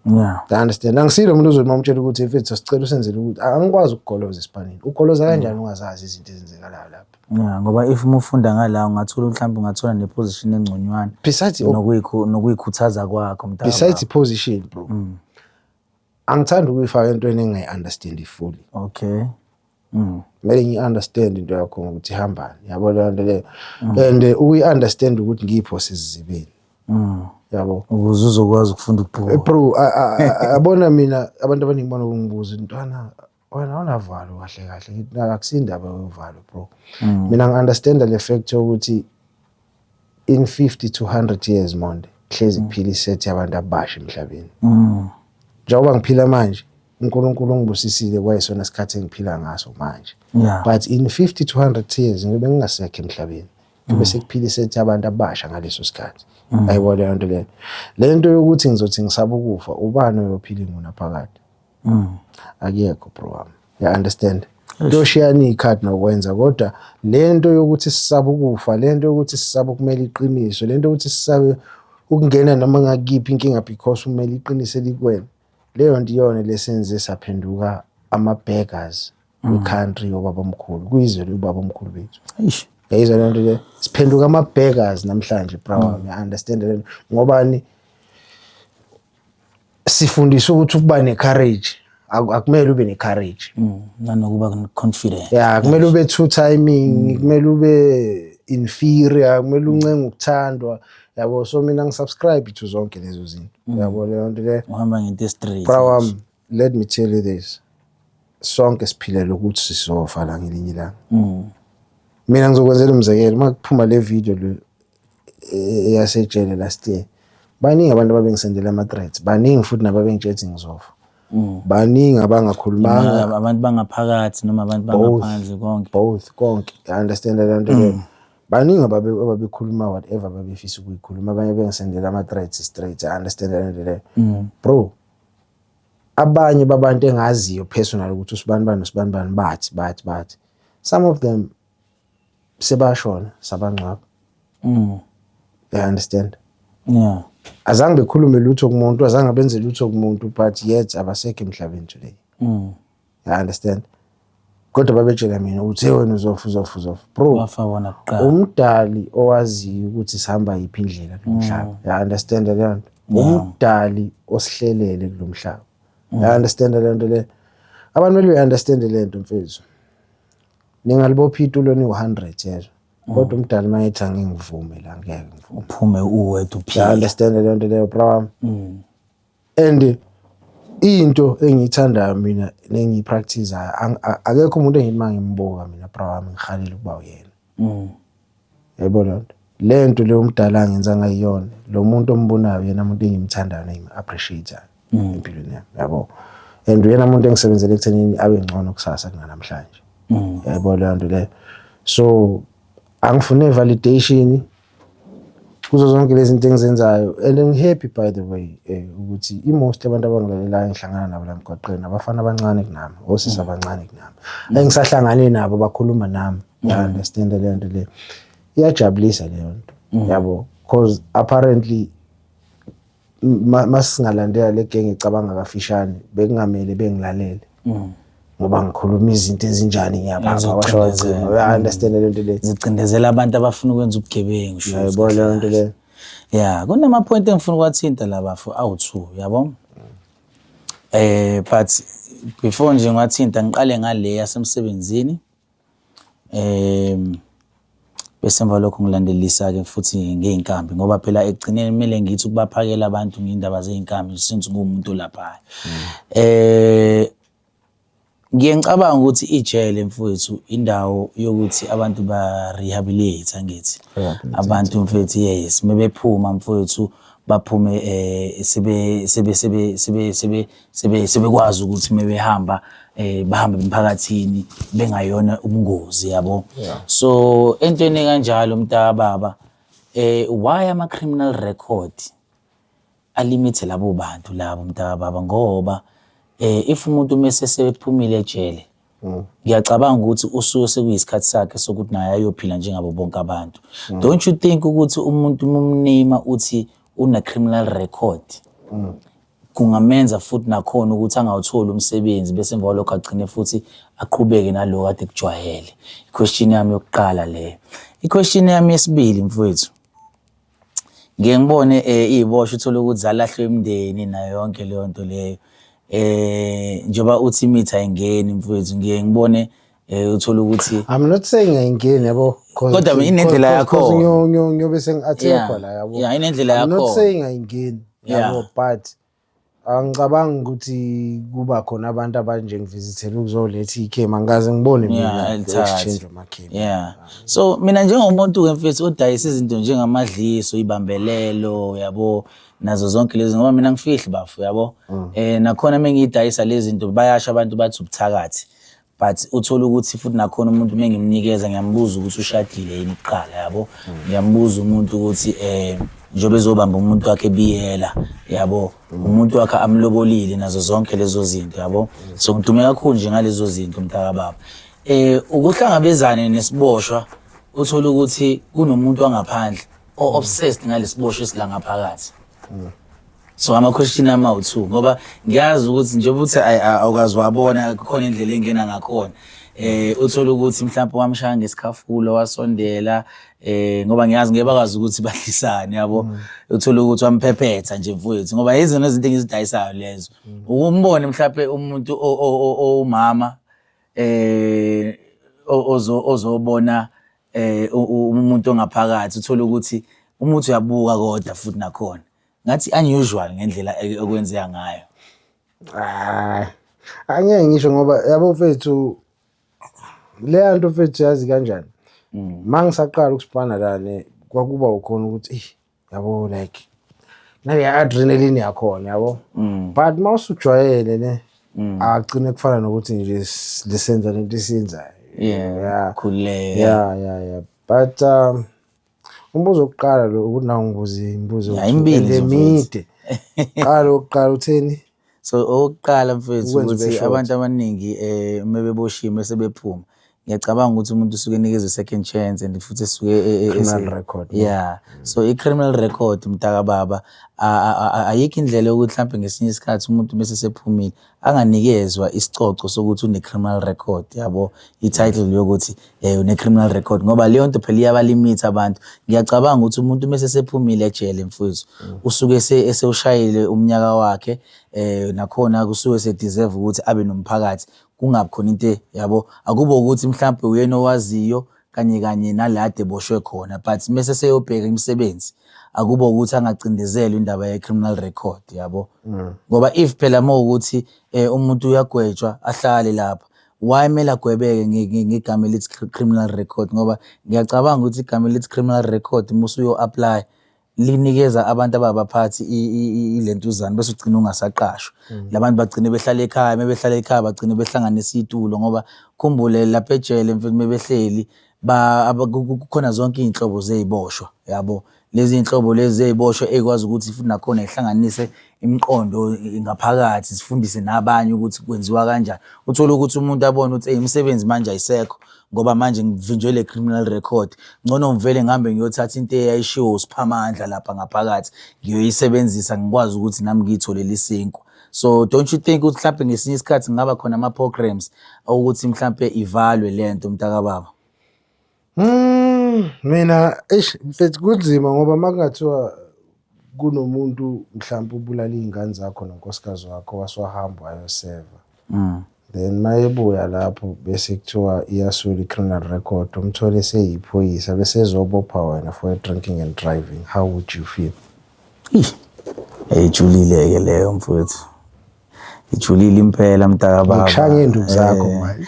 B: Yeah.
C: I understand. Angisilo umuntu ozothi mamtshela ukuthi mfethu sicela usenzele ukuthi angikwazi ukugoloza eSpanini. Ugoloza kanjani ungazazi izinto ezenzekalayo lapha?
B: Yeah, ngoba if ufunda ngala ungathola mhlawumbe ungathola neposition engconywana.
C: Besides
B: nokuyikhuthaza kwakho mntana.
C: Besides position bro. Angithanda ukuyifaka entweni engayi-understand fully.
B: Okay.
C: Kumele ngi-understand into yakho ukuthi ihambani. Yabona lento leyo. And uyi-understand ukuthi ngipho sezibeni. Yabo.
B: Ukuze uzokwazi ukufunda ukubhuka.
C: Bro, abona mina abantu abaningi bana ungibuza intwana wena unavalo kahle kahle akusindaba yovalo bro. Mina ngi-understand le fact ukuthi in 50 to 100 years monde hlezi kuphila isethi yabantu abasha emhlabeni. Njengoba ngiphila manje uNkulunkulu ungibusisile kwayisona isikhathi engiphila ngaso manje. But in 50 to 100 years ngibe ngingasekho emhlabeni. Kube sekuphila isethi yabantu abasha ngaleso sikhathi. Ayibona lento le. Lento yokuthi ngizothi ngisaba ukufa ubani oyophila inguna phakathi. Akekho bro wami. You understand? Doshiyana ikhadi nokwenza kodwa lento yokuthi sisaba ukufa, lento yokuthi sisaba ukumela iqiniso, lento yokuthi sisabe ukungena noma ngakiphi inkinga because umela iqiniso likwena. Leyo nto iyona lesenze saphenduka ama-beggars we-country obaba omkhulu. Kuyizwe ubaba omkhulu bethu.
B: Eish.
C: Yayizwa lento le. Siphenduka ama-beggars namhlanje bro wami. I understand lento. Ngobani sifundiswa ukuthi ukuba ne-courage. Akumele ube ne-courage.
B: Nanokuba confident.
C: Yeah, kumele ube two timing, kumele ube inferior, kumele uncenga ukuthandwa. Yabo, so mina ngisubscribe to zonke lezo zinto. Yabo leyo nto le.
B: Uhamba ngento straight.
C: Bro, let me tell you this. Sonke siphilela ukuthi sizofa la ngelinye ilanga. Mina ngizokwenzela umzekelo makuphuma le video le eyasejele last year. Baningi abantu ababengisendela ama-threats, baningi futhi nababengitshethi ngizofa. Baningi abangakhulumanga,
B: abantu bangaphakathi noma abantu bangaphandle konke.
C: Both konke. I understand that nto. Baningi ababekhuluma whatever babefisa ukuyikhuluma, abanye bengisendela ama-threats straight. I understand that nto. Bro, abanye babantu engaziyo personal ukuthi usibani bathi. Some of them sebashona sabangcwaba. You understand?
B: Yeah.
C: Azange bekhulume lutho kumuntu, azange benze lutho kumuntu, but yet abasekho emhlabeni today. You understand? Kodwa babetshela mina uthi wena uzofa. Bro,
B: wafa wona kuqala.
C: Umdali owaziyo ukuthi sihamba yiphi indlela kulomhlaba. You understand that nto? Umdali osihlelele kulomhlaba. You understand that nto le? Abantu bele understand le nto mfethu. Ningalibopha itulo ni 100 years. Kodwa umdali mayethi angivume la ngeke ngivume.
B: Uphume uwedwa uphila.
C: You understand le nto leyo bro? And into engiyithandayo mina nengiyipractice akekho umuntu engimanga ngimboka mina bro wami ngikhalela ukuba uyena. Yabona nto. Le nto le umdala ngenza ngayiyona. Lo muntu ombonayo yena umuntu engimthandayo nengim-appreciate empilweni yami. Yabo. And yena umuntu engisebenzele ekuthenini abe ngcono kusasa kunamhlanje. yabo leyo nto leyo. So angifune validation kuzo zonke lezi zinto engizenzayo, and ngihappy by the way ukuthi most abantu abangilalelayo ngihlangana nabo la emgwaqeni abafana abancane kunami, osisi abancane kunami engisahlangane nabo bakhuluma nami. Ya understand leyo nto leyo iyajabulisa leyo nto yabo, because apparently masingalandela le genge icabanga kafishane bekungamele bengilalele ngoba ngikhuluma izinto ezinjani ngiyababa washo kanzima. I understand le nto le
B: zicindezela abantu abafuna ukwenza ubugebengu sho.
C: yabo le nto le.
B: Yeah, kunama point engifuna ukwathinta laba for awu2 yabo. But before nje ngiwathinta ngiqale ngale yasemsebenzini. Bese emva lokho ngilandelisa ke futhi ngeinkambi ngoba phela egcineni kumele ngithi ukubaphakela abantu ngindaba zeinkambi since ngumuntu lapha. Ngiyengicabanga ukuthi ijele mfowethu indawo yokuthi abantu ba rehabilitate ngithi. Abantu mfethu yes mebephuma mfowethu baphume sebekwazi ukuthi mebehamba bahambe emphakathini bengayona ubungozi yabo. So entweni kanjalo mntaka baba why ama criminal record alimite labo bantu labo mntaka baba ngoba if umuntu mase sephumile ejele ngiyacabanga ukuthi usuke sekuyisikhathi sakhe sokuthi naye ayophila njengabo bonke abantu. Don't you think ukuthi umuntu umnima uthi una criminal record kungamenza futhi nakhona ukuthi angawuthola umsebenzi bese emva lokho agcine futhi aqhubeke naloko kade kujwayele? Question yami yokuqala leyo. Question yami yesibili mfowethu, ngeke ngibone iziboshwa uthola ukuthi zalahlwe imndeni nayo yonke leyo nto leyo. Njoba uthi imithi ayingeni mfowethu, ngeke ngibone uthola ukuthi
C: I'm not saying ayingeni yabo,
B: kodwa inendlela yakho
C: ngiyobe sengi-athekwa la yabo.
B: Yeah, inendlela yakho.
C: I'm not saying ayingeni yabo, but angicabanga ukuthi kuba khona abantu abanje ngivizithela ukuzoletha ikhema angaze ngibone mina exchange amakhema.
B: Yeah. So mina njengomuntu ke mfethu odayisa izinto njengamadliso, ibambelelo yabo nazo zonke lezi ngoba mina ngifihli bafu yabo. Nakhona mengidayisa lezi zinto bayasha abantu bathi ubuthakathi. But uthola ukuthi futhi nakhona umuntu mengimnikeza ngiyambuza ukuthi ushadile yini iqala yabo. Ngiyambuza umuntu ukuthi njobe ezobamba umuntu wakhe biyela yabo, umuntu wakhe amlobolile nazo zonke lezo zinto yabo. So ngidume kakhulu nje ngalezo zinto mntaka baba. Ukuhlangabezana nesiboshwa uthola ukuthi kunomuntu wangaphandle obsessed ngalesiboshwa esila ngaphakathi. So ama question ama u2 ngoba ngiyazi ukuthi njengoba uthi awukazi wabona kukhona indlela engena ngakhona. Uthola ukuthi mhlawumbe wamshaya ngesikhafulo wasondela ngoba ngiyazi ngeke bakazi ukuthi badlisane yabo. Uthola ukuthi wamphephetha nje mfowethu ngoba izona izinto engizidayisayo lezo. Ukumbone mhlawumbe umuntu omama ozobona umuntu ongaphakathi uthola ukuthi umuntu uyabuka kodwa futhi nakhona ngathi unusual ngendlela okwenzeka ngayo.
C: Angeke ngisho ngoba yabo mfethu le nto mfethu yazi kanjani. Mangisaqala ukusipana lane kwakuba ukhona ukuthi yabo like naye adrenaline yakhona yabo. But mawusujwayele ne agcine kufana nokuthi nje lisenza lento esiyenzayo.
B: Yeah, khuleka.
C: Yeah. But umbuzo oqala lo ukuthi na ngibuze imbuzo
B: emide.
C: Qala utheni?
B: So oqala mfethu ukuthi abantu abaningi mebeboshiwe sebephuma ngiyacabanga ukuthi umuntu usuke enikeza second chance and futhi esuke
C: criminal record.
B: Yeah. So i-criminal record mntaka baba ayikho indlela ukuthi mhlawumbe ngesinye isikhathi umuntu bese sephumile anganikezwa isicoco sokuthi une criminal record yabo, i-title yokuthi une criminal record ngoba leyo nto phela iyabalimit abantu. Ngiyacabanga ukuthi umuntu bese sephumile ejele mfowethu usuke esewushayile umnyaka wakhe nakhona kusuke se deserve ukuthi abe nomphakathi kungabi khona into yabo. Akube ukuthi mhlawumbe uyena owaziyo kanye nalade boshwe khona but mase seyobheka imisebenzi akube ukuthi angacindezela indaba ye criminal record yabo. Ngoba if phela ukuthi umuntu uyagwetshwa ahlale lapha why mele agwebeke ngegama elithi criminal record ngoba ngiyacabanga ukuthi igama elithi criminal record musu yo apply linikeza abantu ababaphathi ilentuzana bese ugcina ungasaqashwa. Labantu bagcine behlala ekhaya, mebehlala ekhaya bagcine behlanganisa itulo ngoba khumbule lapha ejele mfethu mebehleli kukhona zonke izinhlobo zeziboshwa yabo. Lezi inhlobo lezi zeziboshwa ekwazi ukuthi futhi nakhona ihlanganise imiqondo ngaphakathi sifundise nabanye ukuthi kwenziwa kanjani. Uthola ukuthi umuntu abone ukuthi imisebenzi manje ayisekho ngoba manje ngivinjwe le criminal record. Ngcono ngivele ngihambe ngiyothatha into eyayishiwo uSiphamandla lapha ngaphakathi ngiyoyisebenzisa ngikwazi ukuthi nami ngiyitholele isinkwa. So don't you think ukuthi mhlawumbe ngesinye isikhathi ngaba khona ama-programs ukuthi mhlawumbe ivalwe lento mntakababa?
C: Mina mfethu kunzima ngoba makungathiwa kunomuntu mhlawumbe ubulala izingane zakho nonkosikazi wakho waswahamba wayoseva. Then mayebuya lapho bese kuthiwa iyasula i-criminal record umthole seyiphoyisa bese ezobopha wena for drinking and driving. How would you feel?
B: Ejulile-ke leyo mfowethu. Ijulile impela mntakababa.
C: Ngishaya ngenduku zakho manje.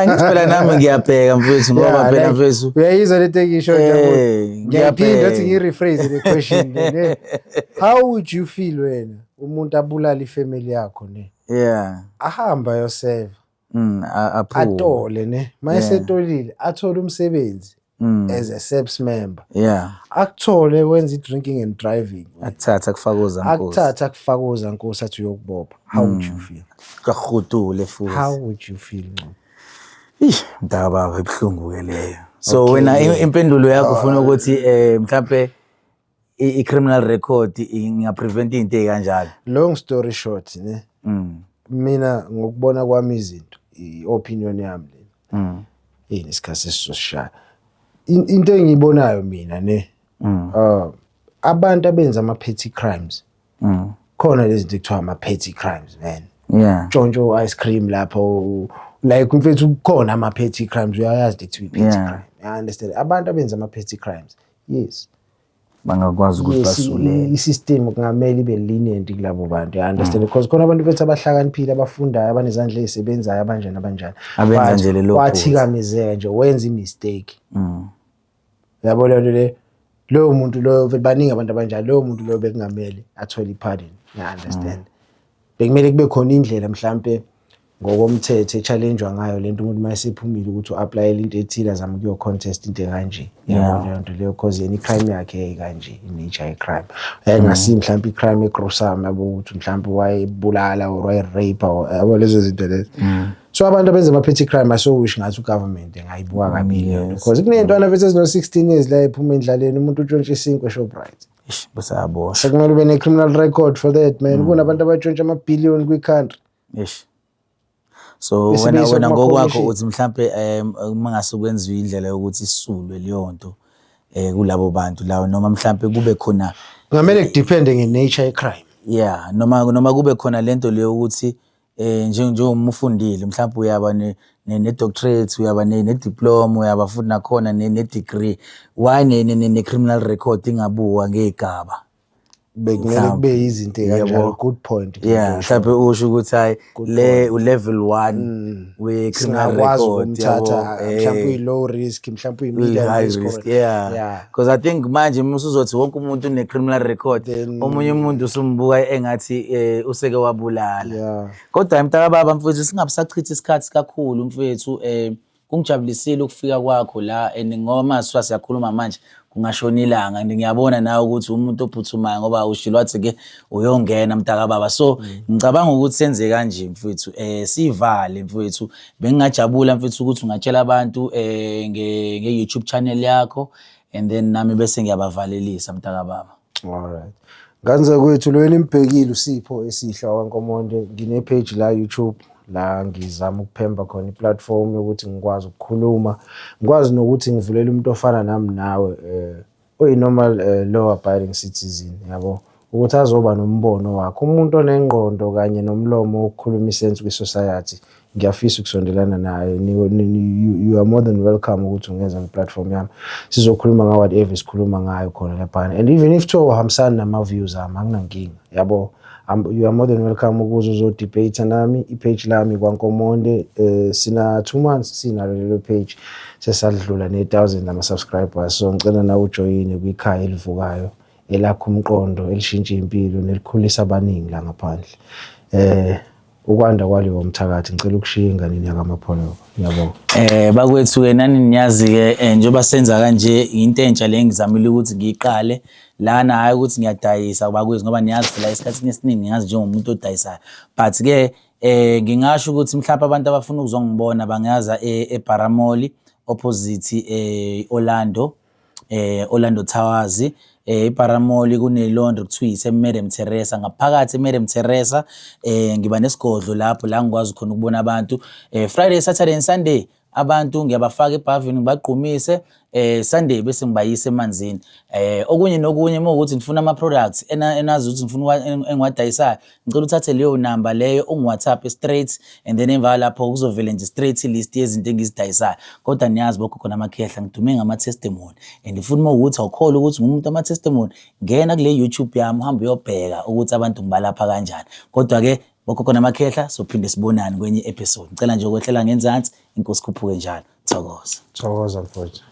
B: Ngithi phela nami ngiyabheka mfowethu ngoba phela mfowethu.
C: Uyayizwa lento engisho nje. Ngiyaphinda ukuthi ngirephrase le question le. How would you feel wena umuntu abulala ifamily yakho ne?
B: Yeah.
C: Ahamba yoseva. Atole ne. Mayesetolile athola umsebenzi as a SAPS member.
B: Yeah.
C: Akuthole wenza drinking and driving.
B: Akuthatha kufakoza Nkosi.
C: Akuthatha kufakoza Nkosi athi uyokubopha. How would you feel?
B: Kahutule futhi.
C: How would you feel?
B: Mntakababa ibhlungu ke leyo. So wena impendulo yakho ufuna ukuthi mhlawumbe i-criminal record ingaprevent into ekanjalo.
C: Long story short ne. Mina ngokubona kwami izinto i-opinion yami le. Isikhathi sesishaya. Into engiyibonayo mina ne abantu abenza ama-petty crimes. Khona lezi zinto kuthiwa ama-petty crimes man.
B: Yeah.
C: Tshontsho ice cream lapho like mfethu kukhona ama-petty crimes uyayazi ukuthi i-petty crime. I understand. Abantu abenza ama-petty crimes. Yes.
B: Bangakwazi ukuthi basule.
C: I-system kungamele ibe lenient kulabo bantu. I understand because khona abantu bethu abahlakaniphile abafundayo abanezandla ezisebenzayo abanjani.
B: Abenza nje le lokho.
C: Wathikamezeka nje wenza i-mistake. Yabo lo muntu lo baningi abantu abanjalo lo muntu lo bekungamele athole i-pardon. I understand. Bekumele kube khona indlela mhlambe ngokomthetho echallengewa ngayo lento umuntu mayesephumile ukuthi uapply into ethile azama kuyo contest into kanje. Yabo lento leyo cause yeni crime yakhe kanje i-nature crime. Ngasi mhlambe i-crime egrossam yabo ukuthi mhlambe wayebulala or wayerape yabo lezo zinto lezo. So abantu abenza ama-petty crime asowish ngathi ugovernment engayibuka kabili because kuneyintwana bethu ezino 16 years la ephuma endlaleni umuntu utshontshe isinkwe Shoprite.
B: Basayabosha.
C: Sekumele ube ne-criminal record for that man. Kunabantu abatshontsha ama-billion kwi-country.
B: So wena ngokwakho uthi mhlambe mangase kwenziwe indlela yokuthi isulwe leyo nto kulabo bantu lawo noma mhlambe kube khona
C: kungamele kudepende nge-nature crime.
B: Yeah, noma kube khona lento leyo ukuthi njengoba ufundile mhlawumbe uyaba ne-doctorate uyaba ne-diploma uyaba futhi nakhona ne-degree why ne-criminal record ingabuwa ngegaba
C: bekumele kube izinto kanjalo. Good point.
B: Yeah, mhlawumbe usho ukuthi hayi le level 1 we-criminal record
C: mhlawumbe uyi-low risk mhlawumbe uyi-medium risk.
B: Yeah, because I think manje usuzothi wonke umuntu une-criminal record omunye umuntu usumbuka engathi useke wabulala. Kodwa mntakababa mfowethu singabisachithi isikhathi kakhulu mfowethu kungijabulisile ukufika kwakho la ngoba mase siyakhuluma manje kungashona ilanga ngiyabona nawe ukuthi umuntu ophuthumayo ngoba ushilo wathi ke uyongena mntakababa. So ngicabanga ukuthi senze kanje mfowethu sivale mfowethu bengingajabula mfowethu ukuthi ungatshela abantu nge-YouTube channel yakho and then nami bese ngiyabavalelisa mntakababa.
C: Alright. Nganze kwethu lo elimbhekile uSipho Esihle wakwaNkomonde ngine-page la YouTube la ngizama ukuphemba khona i-platform yokuthi ngikwazi ukukhuluma ngikwazi nokuthi ngivulela umuntu ofana nami nawe oyi-normal law abiding citizen yabo ukuthi azoba nombono wakhe umuntu onengqondo kanye nomlomo wokukhuluma isense kwi-society. Ngiyafisa ukusondelana naye. You are more than welcome ukuthi ungeza kwi-platform yami sizokhuluma ngawo whatever sikhuluma ngayo khona lapha and even if to hambisana nama-views ami anginankinga yabo. You are more than welcome ukuze uzodebate nami i-page lami kwaNkomonde sina 2 months sinalo lelo page sesadlula ne-1000 ama-subscribers so ngicela nawe ujoyine kwikhaya elivukayo elakha umqondo elishintsha impilo nelikhulisa abaningi la ngaphandle. Ukwanda kwaleyo mthakathi ngicela ukushiya enganeni yakamapholo. Ngiyabonga.
B: Bakwethu ke nani niyazi ke njengoba senza kanje into entsha le ngizamile ukuthi ngiqale lana hayi ukuthi ngiyadayisa bakwethu ngoba niyazi phela isikhathi esiningi ngiyazi njengomuntu odayisayo but ke ngingasho ukuthi mhlawumbe abantu abafuna ukuzongibona bangaza eParamoli opposite Orlando Towers. iParamoli kuneLondo kuthiwa iseMadam Teresa ngaphakathi eMadam Teresa ngiba nesigodlo lapho la ngikwazi khona ukubona abantu Friday Saturday and Sunday abantu ngiyabafaka ebhavini ngibagqumise Sunday bese ngibayisa emanzini okunye nokunye ukuthi ngifuna ama products enazi ukuthi ngifuna engiwadayisayo ngicela uthathe leyo number leyo ungi-WhatsApp straight and then emva lapho kuzovela nje straight list yezinto engizidayisayo kodwa niyazi bokho khona amakhehla ngidume ngama testimony and ifuna ukuthi awukholwa ukuthi ngumuntu ama testimony ngena kule YouTube yami uhambe uyobheka ukuthi abantu ngibalapha kanjani kodwa ke bokho khona amakhehla sophinde sibonane kwenye episode ngicela nje ukwehlela ngenzansi inkosi khuphuke njalo thokoza
C: Thokoza mfowethu.